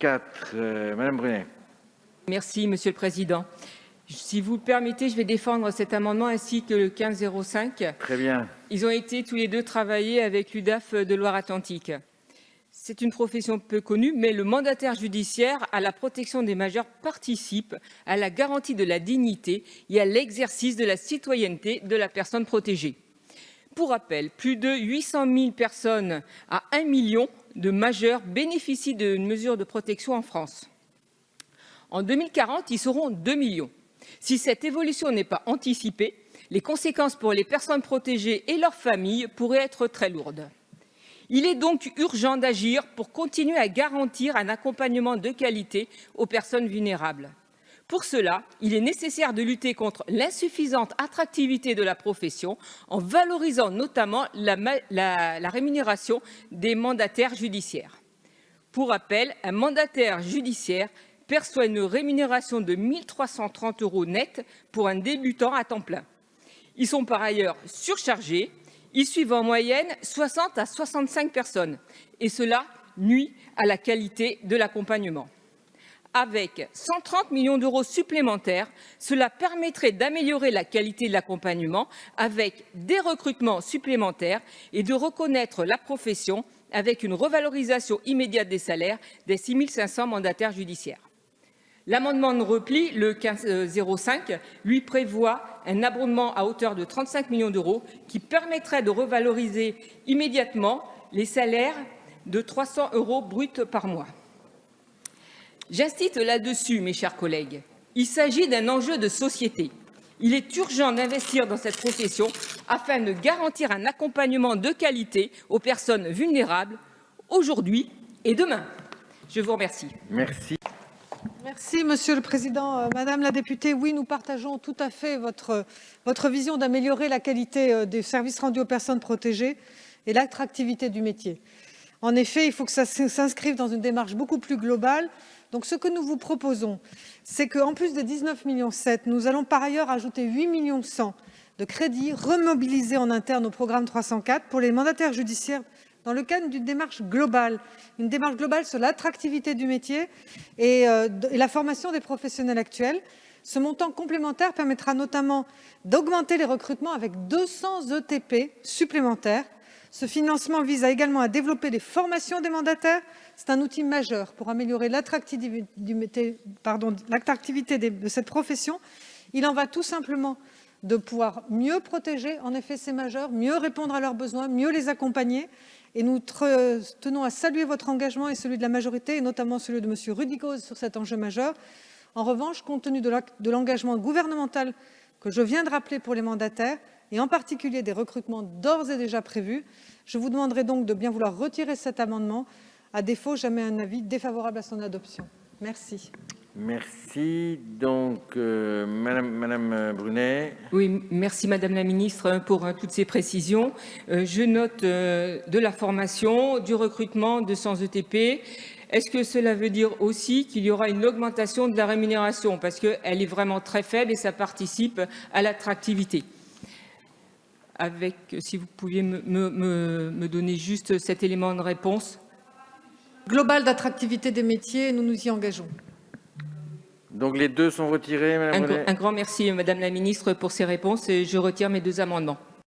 4, Madame Brunet. Merci, Monsieur le Président. Si vous le permettez, je vais défendre cet amendement ainsi que le 1505. Très bien. Ils ont été tous les deux travaillés avec l'UDAF de Loire-Atlantique. C'est une profession peu connue, mais le mandataire judiciaire à la protection des majeurs participe à la garantie de la dignité et à l'exercice de la citoyenneté de la personne protégée. Pour rappel, plus de 800 000 personnes à 1 million de majeurs bénéficient d'une mesure de protection en France. En 2040, ils seront 2 millions. Si cette évolution n'est pas anticipée, les conséquences pour les personnes protégées et leurs familles pourraient être très lourdes. Il est donc urgent d'agir pour continuer à garantir un accompagnement de qualité aux personnes vulnérables. Pour cela, il est nécessaire de lutter contre l'insuffisante attractivité de la profession en valorisant notamment la rémunération des mandataires judiciaires. Pour rappel, un mandataire judiciaire perçoit une rémunération de 1 330 € net pour un débutant à temps plein. Ils sont par ailleurs surchargés. Ils suivent en moyenne 60 à 65 personnes et cela nuit à la qualité de l'accompagnement. Avec 130 millions d'euros supplémentaires, cela permettrait d'améliorer la qualité de l'accompagnement avec des recrutements supplémentaires et de reconnaître la profession avec une revalorisation immédiate des salaires des 6 500 mandataires judiciaires. L'amendement de repli, le 1505, lui prévoit un abondement à hauteur de 35 millions d'euros qui permettrait de revaloriser immédiatement les salaires de 300 € bruts par mois. J'insiste là-dessus, mes chers collègues. Il s'agit d'un enjeu de société. Il est urgent d'investir dans cette profession afin de garantir un accompagnement de qualité aux personnes vulnérables aujourd'hui et demain. Je vous remercie. Merci. Merci, Monsieur le Président. Madame la députée, oui, nous partageons tout à fait votre vision d'améliorer la qualité des services rendus aux personnes protégées et l'attractivité du métier. En effet, il faut que ça s'inscrive dans une démarche beaucoup plus globale. Donc, ce que nous vous proposons, c'est qu'en plus des 19,7 millions, nous allons par ailleurs ajouter 8,1 millions de crédits remobilisés en interne au programme 304 pour les mandataires judiciaires dans le cadre d'une démarche globale sur l'attractivité du métier et la formation des professionnels actuels. Ce montant complémentaire permettra notamment d'augmenter les recrutements avec 200 ETP supplémentaires. Ce financement vise également à développer les formations des mandataires. C'est un outil majeur pour améliorer l'attractivité de cette profession. Il en va tout simplement de pouvoir mieux protéger en effet ces majeurs, mieux répondre à leurs besoins, mieux les accompagner. Et nous tenons à saluer votre engagement et celui de la majorité, et notamment celui de M. Rudigoz sur cet enjeu majeur. En revanche, compte tenu de l'engagement gouvernemental que je viens de rappeler pour les mandataires, et en particulier des recrutements d'ores et déjà prévus, je vous demanderai donc de bien vouloir retirer cet amendement. À défaut, j'émets un avis défavorable à son adoption. Merci. Merci. Donc, Madame Brunet. Oui, merci Madame la Ministre pour toutes ces précisions. Je note de la formation, du recrutement de 100 ETP. Est-ce que cela veut dire aussi qu'il y aura une augmentation de la rémunération? Parce qu'elle est vraiment très faible et ça participe à l'attractivité. Si vous pouviez me donner juste cet élément de réponse. Global d'attractivité des métiers, nous nous y engageons. Donc les deux sont retirés, Madame Brunet. Un grand merci, Madame la Ministre, pour ces réponses et je retire mes deux amendements.